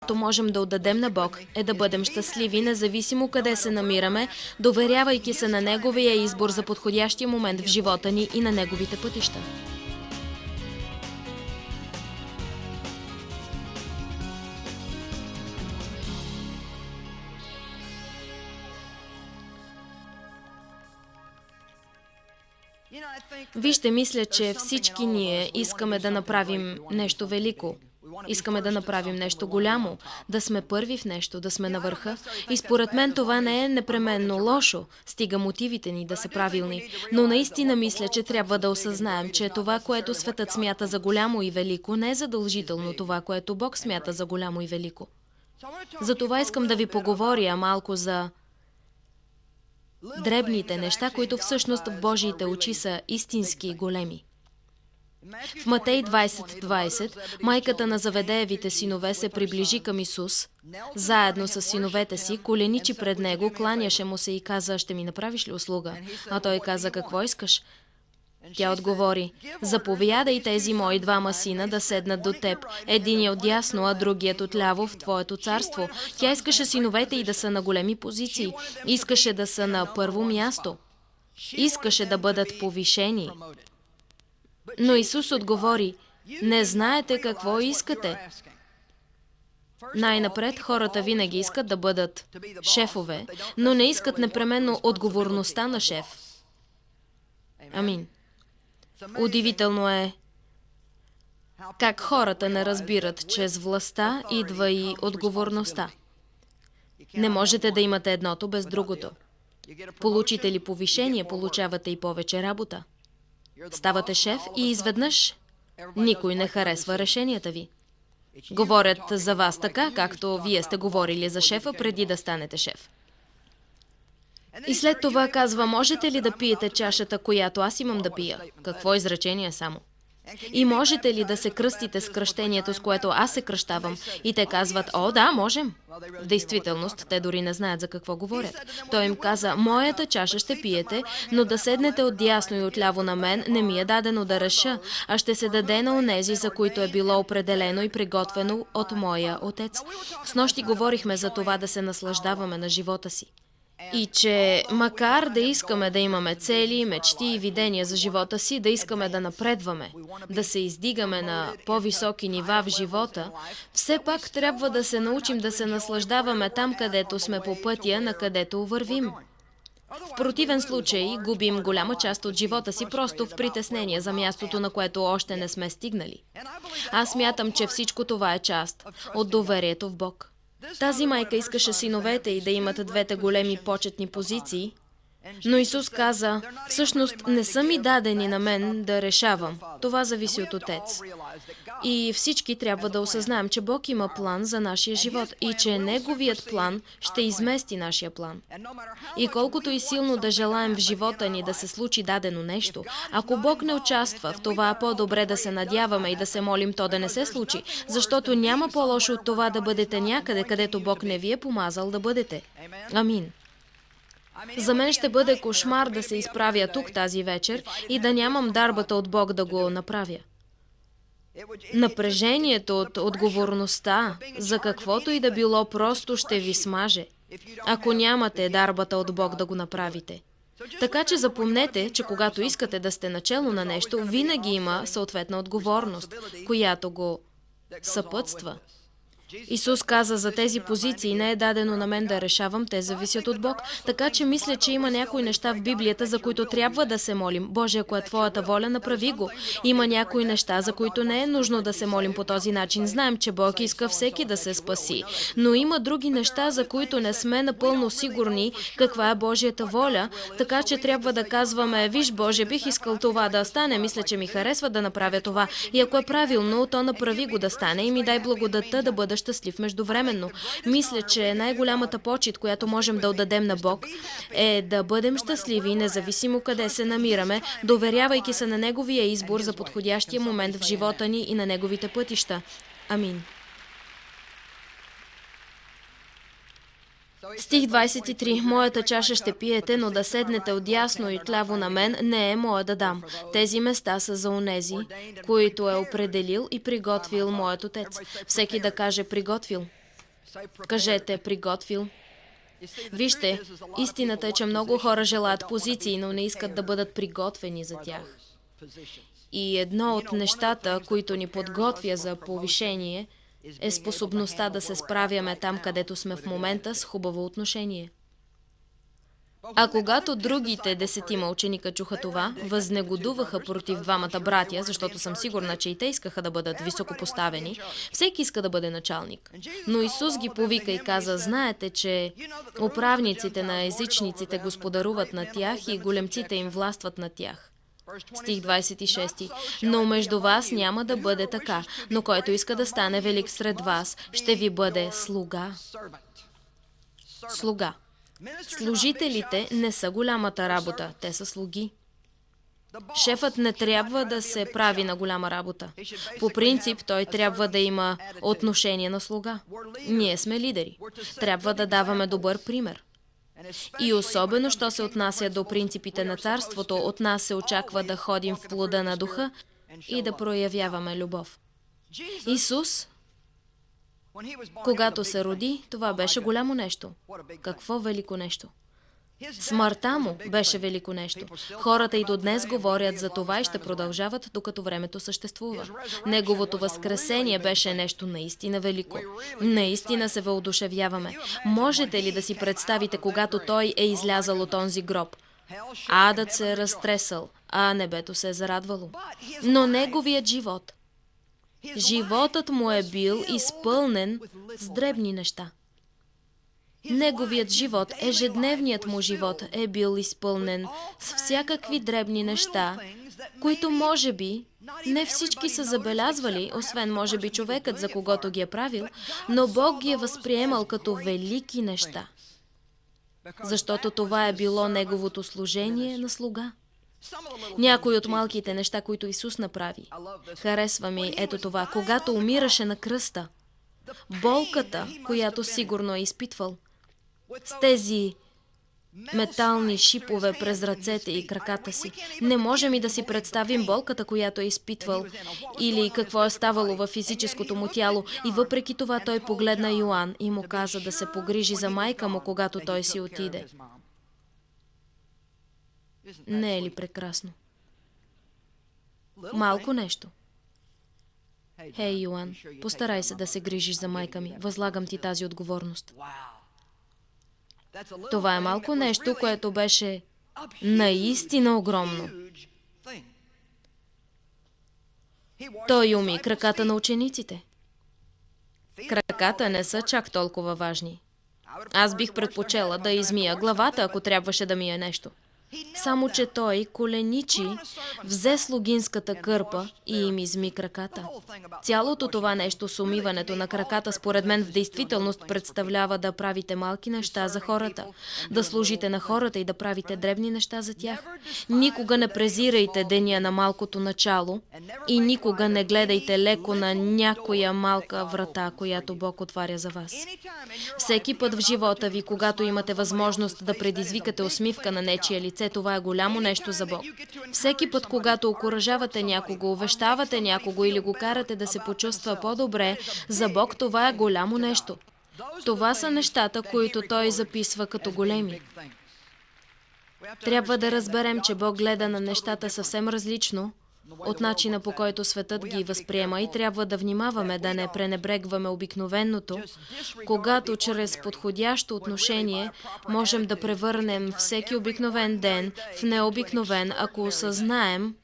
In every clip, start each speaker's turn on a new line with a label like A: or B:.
A: което можем да отдадем на Бог, е да бъдем щастливи, независимо къде се намираме, доверявайки се на Неговия избор за подходящия момент в живота ни и на Неговите пътища. Вижте, мисля, че всички ние искаме да направим нещо велико. Искаме да направим нещо голямо, да сме първи в нещо, да сме на върха. И според мен това не е непременно лошо, стига мотивите ни да са правилни. Но наистина мисля, че трябва да осъзнаем, че това, което светът смята за голямо и велико, не е задължително това, което Бог смята за голямо и велико. Затова искам да ви поговоря малко за дребните неща, които всъщност в Божиите очи са истински и големи. В Матей 20:20 майката на Заведеевите синове се приближи към Исус, заедно с синовете си, коленичи пред Него, кланяше му се и каза: „Ще ми направиш ли услуга?“ А той каза: „Какво искаш?“ Тя отговори: „Заповядай тези мои двама сина да седнат до теб, единият отдясно, а другият отляво в Твоето царство.“ Тя искаше синовете й да са на големи позиции, искаше да са на първо място, искаше да бъдат повишени. Но Исус отговори: „Не знаете какво искате.“ Най-напред хората винаги искат да бъдат шефове, но не искат непременно отговорността на шеф. Амин. Удивително е как хората не разбират, че с властта идва и отговорността. Не можете да имате едното без другото. Получите ли повишение, получавате и повече работа. Ставате шеф и изведнъж никой не харесва решенията ви. Говорят за вас така, както вие сте говорили за шефа преди да станете шеф. И след това казва: „Можете ли да пиете чашата, която аз имам да пия?“ Какво изречение само. „И можете ли да се кръстите с кръщението, с което аз се кръщавам?“ И те казват: „О, да, можем.“ В действителност, те дори не знаят за какво говорят. Той им каза: „Моята чаша ще пиете, но да седнете отдясно и отляво на мен не ми е дадено да реша, а ще се даде на онези, за които е било определено и приготвено от моя Отец.“ Снощи говорихме за това да се наслаждаваме на живота си. И че макар да искаме да имаме цели, мечти и видения за живота си, да искаме да напредваме, да се издигаме на по-високи нива в живота, все пак трябва да се научим да се наслаждаваме там, където сме по пътя, на където вървим. В противен случай губим голяма част от живота си просто в притеснение за мястото, на което още не сме стигнали. Аз смятам, че всичко това е част от доверието в Бог. Тази майка искаше синовете й да имат двете големи почетни позиции, но Исус каза: „Всъщност не са ми дадени на мен да решавам. Това зависи от Отец.“ И всички трябва да осъзнаем, че Бог има план за нашия живот и че Неговият план ще измести нашия план. И колкото и силно да желаем в живота ни да се случи дадено нещо, ако Бог не участва в това, по-добре да се надяваме и да се молим то да не се случи, защото няма по-лошо от това да бъдете някъде, където Бог не ви е помазал да бъдете. Амин. За мен ще бъде кошмар да се изправя тук тази вечер и да нямам дарбата от Бог да го направя. Напрежението от отговорността за каквото и да било просто ще ви смаже, ако нямате дарбата от Бог да го направите. Така че запомнете, че когато искате да сте начело на нещо, винаги има съответна отговорност, която го съпътства. Исус каза: „За тези позиции не е дадено на мен да решавам, те зависят от Бог.“ Така че мисля, че има някои неща в Библията, за които трябва да се молим. „Боже, ако е Твоята воля, направи го.“ Има някои неща, за които не е нужно да се молим по този начин. Знаем, че Бог иска всеки да се спаси. Но има други неща, за които не сме напълно сигурни каква е Божията воля, така че трябва да казваме: „Виж, Боже, бих искал това да стане, мисля, че ми харесва да направя това. И ако е правилно, то направи го да стане и ми дай благодатта да бъда щастлив междувременно.“ Мисля, че най-голямата почит, която можем да отдадем на Бог, е да бъдем щастливи, независимо къде се намираме, доверявайки се на Неговия избор за подходящия момент в живота ни и на Неговите пътища. Амин. Стих 23. „Моята чаша ще пиете, но да седнете отдясно и отляво на мен не е моя да дам. Тези места са за онези, които е определил и приготвил моят Отец.“ Всеки да каже: „Приготвил.“ Кажете, приготвил. Вижте, истината е, че много хора желаят позиции, но не искат да бъдат приготвени за тях. И едно от нещата, които ни подготвя за повишение, е способността да се справяме там, където сме в момента, с хубаво отношение. А когато другите 10 ученика чуха това, възнегодуваха против двамата братя, защото съм сигурна, че и те искаха да бъдат високопоставени. Всеки иска да бъде началник. Но Исус ги повика и каза: знаете, че управниците на езичниците господаруват над тях и големците им властват над тях. Стих 26. Но между вас няма да бъде така, но който иска да стане велик сред вас, ще ви бъде слуга. Слуга. Служителите не са голямата работа, те са слуги. Шефът не трябва да се прави на голяма работа. По принцип, той трябва да има отношение на слуга. Ние сме лидери. Трябва да даваме добър пример. И особено, що се отнася до принципите на царството, от нас се очаква да ходим в плода на духа и да проявяваме любов. Исус, когато се роди, това беше голямо нещо. Какво велико нещо? Смъртта му беше велико нещо. Хората и до днес говорят за това и ще продължават, докато времето съществува. Неговото възкресение беше нещо наистина велико. Наистина се въодушевяваме. Можете ли да си представите, когато той е излязал от онзи гроб? Адът се е разтресъл, а небето се е зарадвало. Но неговият живот, животът му е бил изпълнен с дребни неща. Неговият живот, ежедневният му живот е бил изпълнен с всякакви дребни неща, които може би не всички са забелязвали, освен може би човекът, за когото ги е правил, но Бог ги е възприемал като велики неща, защото това е било неговото служение на слуга. Някои от малките неща, които Исус направи. Харесва ми ето това, когато умираше на кръста, болката, която сигурно е изпитвал, с тези метални шипове през ръцете и краката си. Не можем и да си представим болката, която е изпитвал, или какво е ставало във физическото му тяло. И въпреки това той погледна Йоан и му каза да се погрижи за майка му, когато той си отиде. Не е ли прекрасно? Малко нещо. Хей, Йоан, постарай се да се грижиш за майка ми. Възлагам ти тази отговорност. Това е малко нещо, което беше наистина огромно. Той уми краката на учениците. Краката не са чак толкова важни. Аз бих предпочела да измия главата, ако трябваше да мия нещо. Само че той коленичи, взе слугинската кърпа и им изми краката. Цялото това нещо с умиването на краката, според мен, в действителност представлява да правите малки неща за хората, да служите на хората и да правите дребни неща за тях. Никога не презирайте деня на малкото начало и никога не гледайте леко на някоя малка врата, която Бог отваря за вас. Всеки път в живота ви, когато имате възможност да предизвикате усмивка на нечия лице, това е голямо нещо за Бог. Всеки път, когато окуражавате някого, увещавате някого или го карате да се почувства по-добре, за Бог това е голямо нещо. Това са нещата, които Той записва като големи. Трябва да разберем, че Бог гледа на нещата съвсем различно от начина, по който светът ги възприема, и трябва да внимаваме да не пренебрегваме обикновеното, когато чрез подходящо отношение можем да превърнем всеки обикновен ден в необикновен, ако осъзнаем: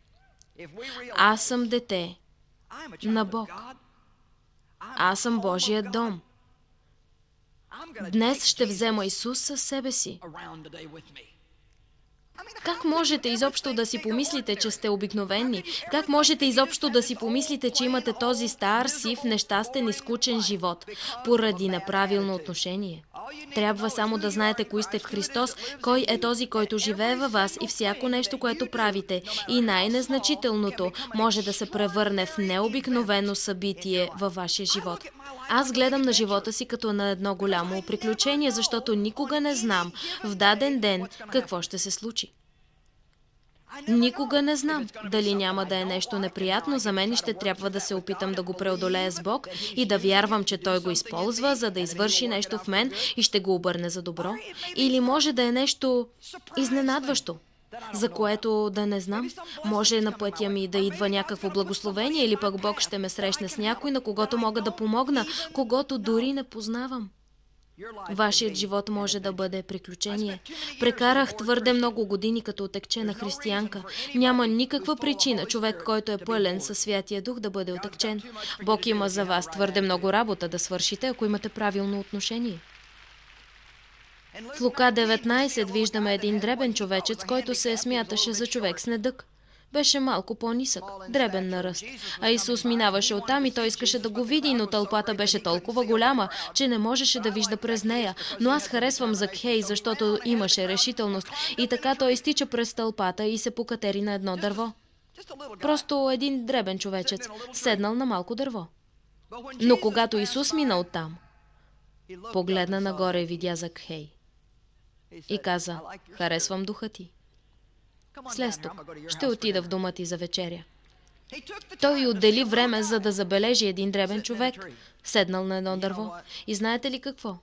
A: аз съм дете на Бог. Аз съм Божият дом. Днес ще взема Исус със себе си. Как можете изобщо да си помислите, че сте обикновени? Как можете изобщо да си помислите, че имате този стар, сив, нещастен и скучен живот поради неправилно отношение? Трябва само да знаете кои сте в Христос, кой е този, който живее във вас, и всяко нещо, което правите, и най-незначителното, може да се превърне в необикновено събитие във вашия живот. Аз гледам на живота си като на едно голямо приключение, защото никога не знам в даден ден какво ще се случи. Никога не знам дали няма да е нещо неприятно за мен и ще трябва да се опитам да го преодолея с Бог и да вярвам, че Той го използва, за да извърши нещо в мен и ще го обърне за добро. Или може да е нещо изненадващо, за което да не знам. Може на пътя ми да идва някакво благословение или пък Бог ще ме срещне с някой, на когото мога да помогна, когото дори не познавам. Вашият живот може да бъде приключение. Прекарах твърде много години като отекчена християнка. Няма никаква причина човек, който е пълен със Святия Дух, да бъде отекчен. Бог има за вас твърде много работа да свършите, ако имате правилно отношение. В Лука 19 виждаме един дребен човечец, който се смяташе за човек с недъг. Беше малко по-нисък, дребен на ръст. А Исус минаваше оттам и той искаше да го види, но тълпата беше толкова голяма, че не можеше да вижда през нея. Но аз харесвам Закхей, защото имаше решителност. И така той изтича през тълпата и се покатери на едно дърво. Просто един дребен човечец, седнал на малко дърво. Но когато Исус мина оттам, погледна нагоре и видя Закхей. И каза: харесвам духа ти. Слез тук, ще отида в дома ти за вечеря. Той отдели време, за да забележи един дребен човек, седнал на едно дърво. И знаете ли какво?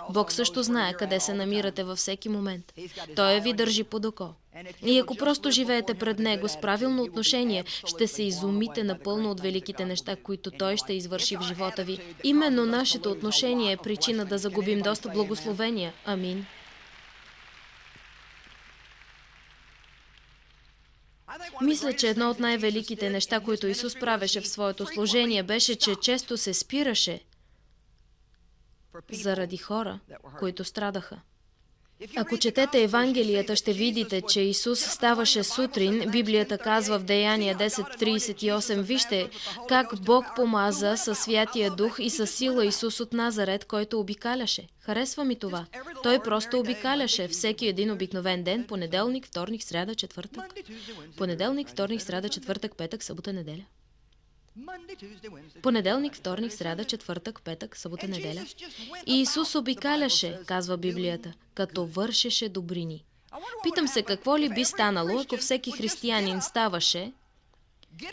A: Бог също знае къде се намирате във всеки момент. Той ви държи под око. И ако просто живеете пред Него с правилно отношение, ще се изумите напълно от великите неща, които Той ще извърши в живота ви. Именно нашето отношение е причина да загубим доста благословения. Амин. Мисля, че едно от най-великите неща, които Исус правеше в своето служение, беше, че често се спираше заради хора, които страдаха. Ако четете Евангелията, ще видите, че Исус ставаше сутрин. Библията казва в Деяния 10:38, вижте как Бог помаза със Святия Дух и със сила Исус от Назарет, който обикаляше. Харесва ми това. Той просто обикаляше всеки един обикновен ден, понеделник, вторник, сряда, четвъртък. Понеделник, вторник, сряда, четвъртък, петък, събота, неделя. Понеделник, вторник, сряда, четвъртък, петък, събота, неделя. И Исус обикаляше, казва Библията, като вършеше добрини. Питам се, какво ли би станало, ако всеки християнин ставаше,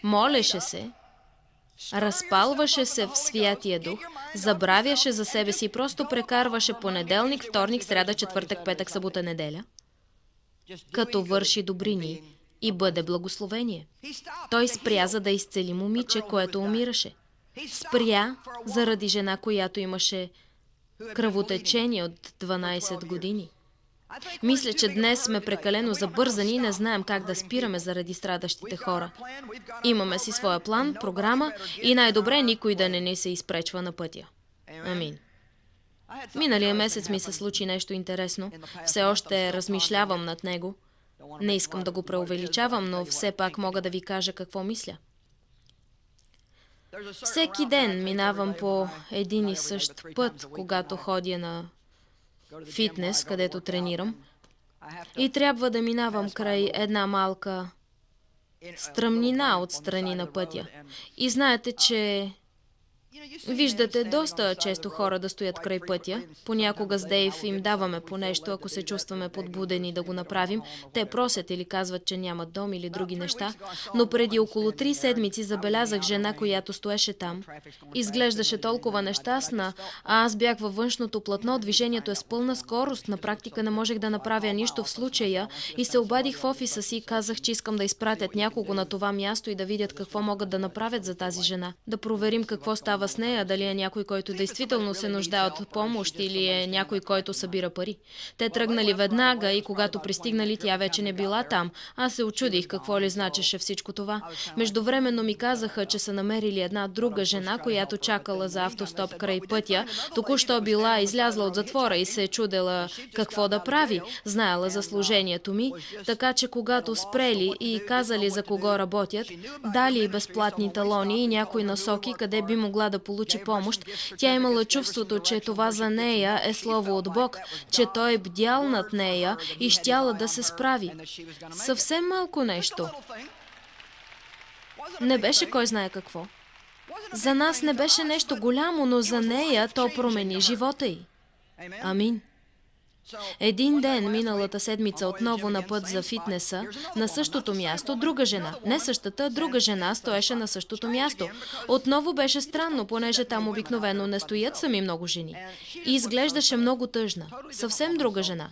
A: молеше се, разпалваше се в Святия Дух, забравяше за себе си и просто прекарваше понеделник, вторник, сряда, четвъртък, петък, събота, неделя, като върши добрини и бъде благословение. Той спря, за да изцели момиче, което умираше. Спря заради жена, която имаше кръвотечение от 12 години. Мисля, че днес сме прекалено забързани и не знаем как да спираме заради страдащите хора. Имаме си своя план, програма и най-добре никой да не ни се изпречва на пътя. Амин. Миналия месец ми се случи нещо интересно. Все още размишлявам над него. Не искам да го преувеличавам, но все пак мога да ви кажа какво мисля. Всеки ден минавам по един и същ път, когато ходя на фитнес, където тренирам. И трябва да минавам край една малка стръмнина отстрани на пътя. И знаете, че виждате доста често хора да стоят край пътя. Понякога с Дейв им даваме по нещо, ако се чувстваме подбудени да го направим. Те просят или казват, че нямат дом или други неща. Но преди около 3 седмици забелязах жена, която стоеше там. Изглеждаше толкова нещастна, а аз бях във външното платно. Движението е с пълна скорост. На практика не можех да направя нищо в случая и се обадих в офиса си и казах, че искам да изпратят някого на това място и да видят какво могат да направят за тази жена. Да проверим какво става с нея, дали е някой, който действително се нуждае от помощ или е някой, който събира пари. Те тръгнали веднага и когато пристигнали, тя вече не била там. Аз се очудих какво ли значеше всичко това. Междувременно ми казаха, че са намерили една друга жена, която чакала за автостоп край пътя. Току-що била излязла от затвора и се е чудела какво да прави. Знаела за служението ми, така че когато спрели и казали за кого работят, дали безплатни талони и някои насоки, къде би могла да получи помощ, тя имала чувството, че това за нея е слово от Бог, че Той е бдял над нея и щяла да се справи. Съвсем малко нещо. Не беше кой знае какво. За нас не беше нещо голямо, но за нея то промени живота й. Амин. Един ден, миналата седмица, отново на път за фитнеса, на същото място, друга жена. Не същата, друга жена стоеше на същото място. Отново беше странно, понеже там обикновено не стоят сами много жени. И изглеждаше много тъжна. Съвсем друга жена.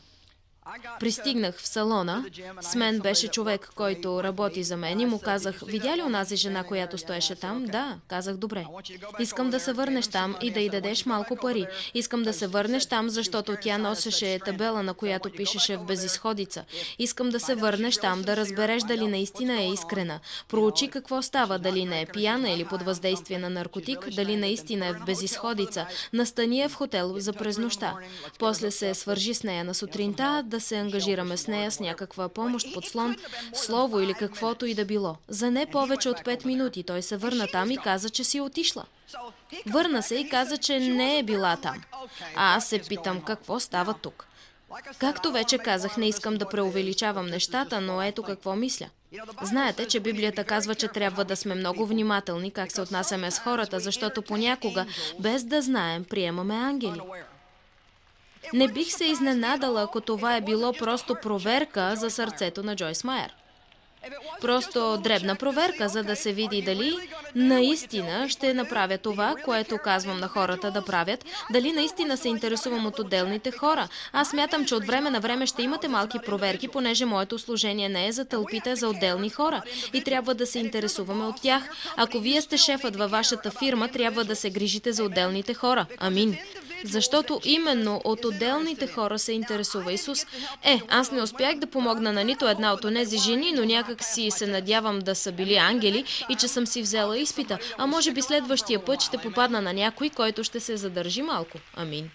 A: Пристигнах в салона, с мен беше човек, който работи за мен и му казах: видя ли онази жена, която стоеше там? Да, казах, добре. Искам да се върнеш там и да й дадеш малко пари. Искам да се върнеш там, защото тя носеше табела, на която пишеше в безизходица. Искам да се върнеш там, да разбереш дали наистина е искрена. Проучи какво става, дали не е пияна или под въздействие на наркотик, дали наистина е в безизходица. Настани я в хотел за през нощта. После се свържи с нея на сутринта, да се ангажираме с нея с някаква помощ, подслон, слово или каквото и да било. За не повече от 5 минути той се върна там и каза, че си отишла. Върна се и каза, че не е била там. А аз се питам, какво става тук? Както вече казах, не искам да преувеличавам нещата, но ето какво мисля. Знаете, че Библията казва, че трябва да сме много внимателни как се отнасяме с хората, защото понякога, без да знаем, приемаме ангели. Не бих се изненадала, ако това е било просто проверка за сърцето на Джойс Майер. Просто дребна проверка, за да се види дали наистина ще направя това, което казвам на хората да правят, дали наистина се интересувам от отделните хора. Аз смятам, че от време на време ще имате малки проверки, понеже моето служение не е за тълпите, за отделни хора и трябва да се интересуваме от тях. Ако вие сте шефът във вашата фирма, трябва да се грижите за отделните хора. Амин. Защото именно от отделните хора се интересува Исус. Аз не успях да помогна на нито една от онези жени, но някак си се надявам да са били ангели и че съм си взела изпита. А може би следващия път ще попадна на някой, който ще се задържи малко. Амин.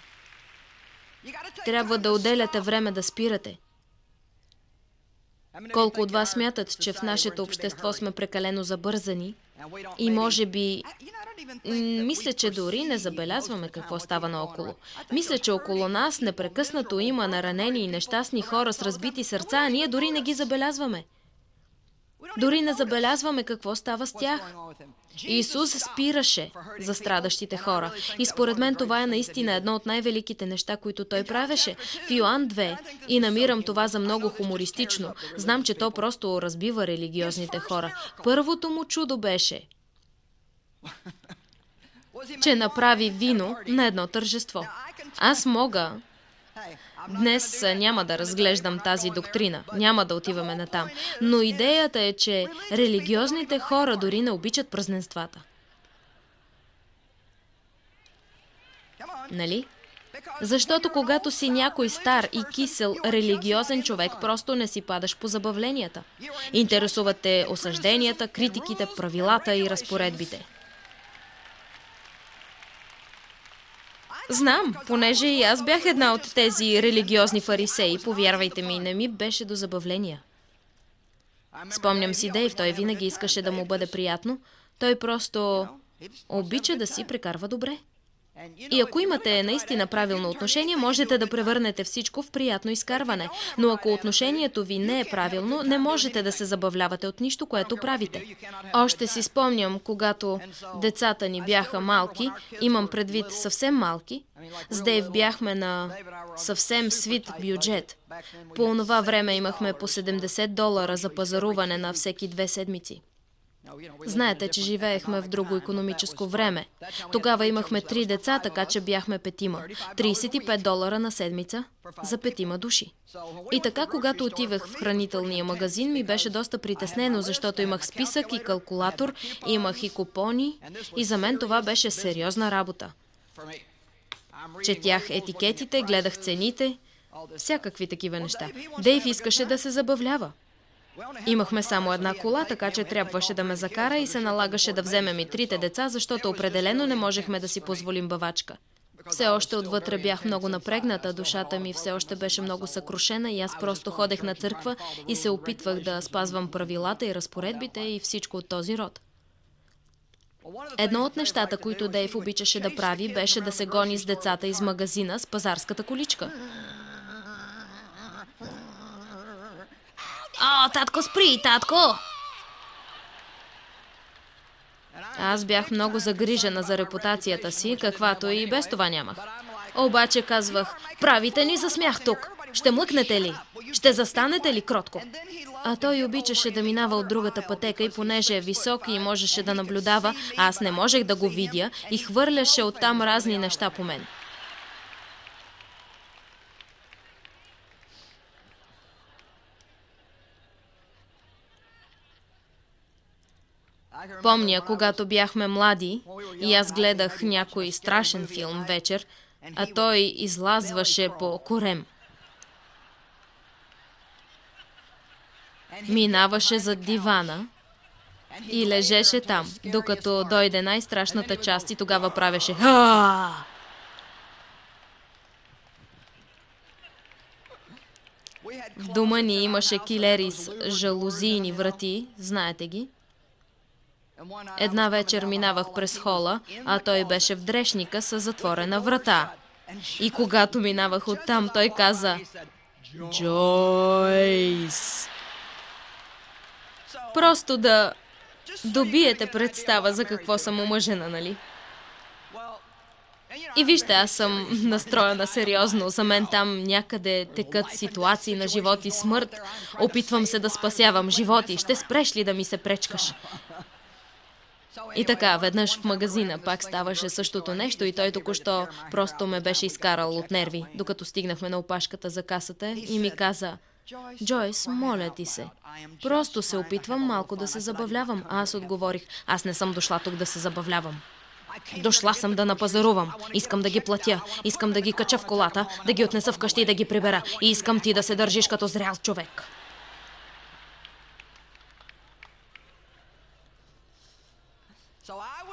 A: Трябва да отделяте време да спирате. Колко от вас смятат, че в нашето общество сме прекалено забързани и може би... Мисля, че дори не забелязваме какво става наоколо. Мисля, че около нас непрекъснато има наранени и нещастни хора с разбити сърца, а ние дори не ги забелязваме. Дори не забелязваме какво става с тях. Исус спираше за страдащите хора. И според мен това е наистина едно от най-великите неща, които той правеше. В Йоан 2, и намирам това за много хумористично, знам, че то просто разбива религиозните хора. Първото му чудо беше, че направи вино на едно тържество. Аз мога... Днес няма да разглеждам тази доктрина, няма да отиваме натам. Но идеята е, че религиозните хора дори не обичат празненствата. Нали? Защото когато си някой стар и кисел религиозен човек, просто не си падаш по забавленията. Интересуват те осъжденията, критиките, правилата и разпоредбите. Знам, понеже и аз бях една от тези религиозни фарисеи, повярвайте ми, не ми беше до забавления. Спомням си Дейв, той винаги искаше да му бъде приятно. Той просто обича да си прекарва добре. И ако имате наистина правилно отношение, можете да превърнете всичко в приятно изкарване. Но ако отношението ви не е правилно, не можете да се забавлявате от нищо, което правите. Още си спомням, когато децата ни бяха малки, имам предвид съвсем малки, с Дейв бяхме на съвсем свит бюджет. По онова време имахме по $70 за пазаруване на всеки 2 седмици. Знаете, че живеехме в друго икономическо време. Тогава имахме 3 деца, така че бяхме 5. $35 на седмица за 5 души. И така, когато отивах в хранителния магазин, ми беше доста притеснено, защото имах списък и калкулатор, имах и купони, и за мен това беше сериозна работа. Четях етикетите, гледах цените, всякакви такива неща. Дейв искаше да се забавлява. Имахме само една кола, така че трябваше да ме закара и се налагаше да вземем и 3 деца, защото определено не можехме да си позволим бавачка. Все още отвътре бях много напрегната, душата ми все още беше много съкрушена и аз просто ходех на църква и се опитвах да спазвам правилата и разпоредбите и всичко от този род. Едно от нещата, които Дейв обичаше да прави, беше да се гони с децата из магазина с пазарската количка. О, татко, спри, татко! Аз бях много загрижена за репутацията си, каквато и без това нямах. Обаче казвах, правите ни за смях тук. Ще млъкнете ли? Ще застанете ли кротко? А той обичаше да минава от другата пътека и понеже е висок и можеше да наблюдава, а аз не можех да го видя и хвърляше оттам разни неща по мен. Помня, когато бяхме млади и аз гледах някой страшен филм вечер, а той излазваше по корем. Минаваше зад дивана и лежеше там, докато дойде най-страшната част и тогава правеше «Ха!». В дома ни имаше килери с жалузийни врати, знаете ги. Една вечер минавах през хола, а той беше в дрешника с затворена врата. И когато минавах оттам, той каза «Джойс!». Просто да добиете представа за какво съм омъжена, нали? И вижте, аз съм настроена сериозно. За мен там някъде текат ситуации на живот и смърт. Опитвам се да спасявам животи. Ще спреш ли да ми се пречкаш? И така, веднъж в магазина пак ставаше същото нещо и той току-що просто ме беше изкарал от нерви, докато стигнахме на опашката за касата и ми каза: «Джойс, моля ти се, просто се опитвам малко да се забавлявам». А аз отговорих: «Аз не съм дошла тук да се забавлявам. Дошла съм да напазарувам. Искам да ги платя. Искам да ги кача в колата, да ги отнеса вкъщи и да ги прибера. И искам ти да се държиш като зрял човек».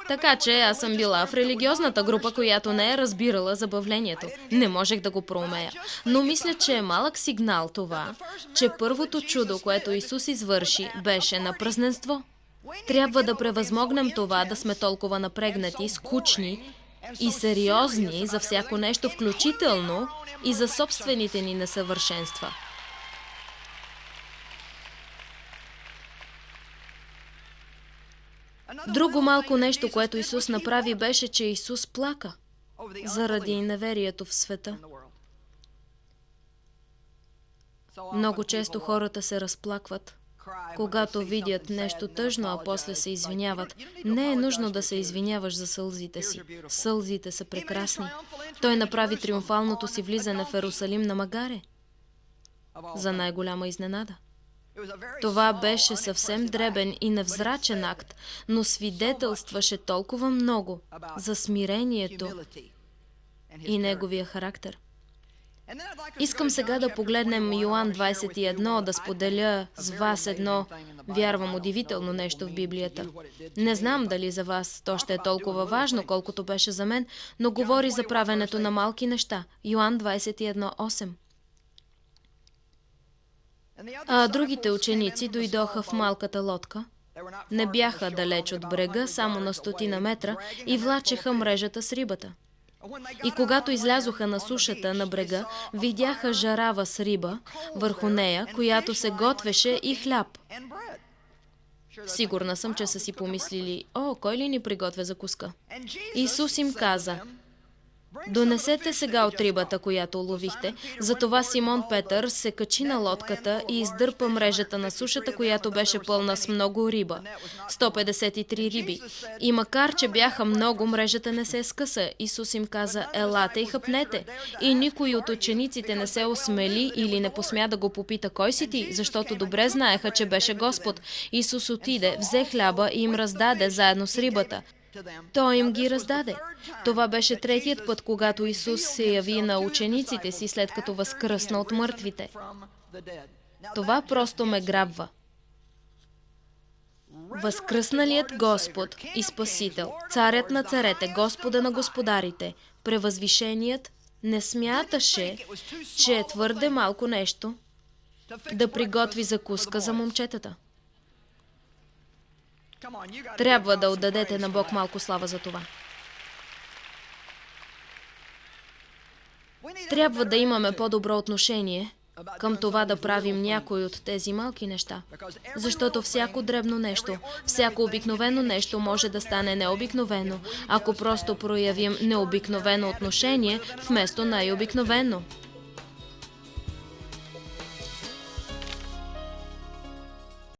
A: Така че аз съм била в религиозната група, която не е разбирала забавлението. Не можех да го проумея. Но мисля, че е малък сигнал това, че първото чудо, което Исус извърши, беше на празненство. Трябва да превъзмогнем това, да сме толкова напрегнати, скучни и сериозни за всяко нещо, включително и за собствените ни несъвършенства. Друго малко нещо, което Исус направи, беше, че Исус плака заради неверието в света. Много често хората се разплакват, когато видят нещо тъжно, а после се извиняват. Не е нужно да се извиняваш за сълзите си. Сълзите са прекрасни. Той направи триумфалното си влизане в Ерусалим на магаре. За най-голяма изненада. Това беше съвсем дребен и невзрачен акт, но свидетелстваше толкова много за смирението и неговия характер. Искам сега да погледнем Йоан 21, да споделя с вас едно, вярвам, удивително нещо в Библията. Не знам дали за вас то ще е толкова важно, колкото беше за мен, но говори за правенето на малки неща. Йоан 21:8. А другите ученици дойдоха в малката лодка. Не бяха далеч от брега, само на 100 метра, и влачеха мрежата с рибата. И когато излязоха на сушата на брега, видяха жарава с риба върху нея, която се готвеше, и хляб. Сигурна съм, че са си помислили: «О, кой ли ни приготвя закуска?» Исус им каза: «Донесете сега от рибата, която уловихте». Затова Симон Петър се качи на лодката и издърпа мрежата на сушата, която беше пълна с много риба. 153 риби. И макар че бяха много, мрежата не се скъса. Исус им каза: «Елате и хъпнете». И никой от учениците не се осмели или не посмя да го попита: «Кой си ти?», защото добре знаеха, че беше Господ. Исус отиде, взе хляба и им раздаде заедно с рибата. Той им ги раздаде. Това беше третият път, когато Исус се яви на учениците си, след като възкръсна от мъртвите. Това просто ме грабва. Възкръсналият Господ и Спасител, Царят на царете, Господа на господарите, Превъзвишеният, не смяташе, че е твърде малко нещо да приготви закуска за момчетата. Трябва да отдадете на Бог малко слава за това. Трябва да имаме по-добро отношение към това да правим някои от тези малки неща. Защото всяко дребно нещо, всяко обикновено нещо може да стане необикновено, ако просто проявим необикновено отношение вместо най-обикновено.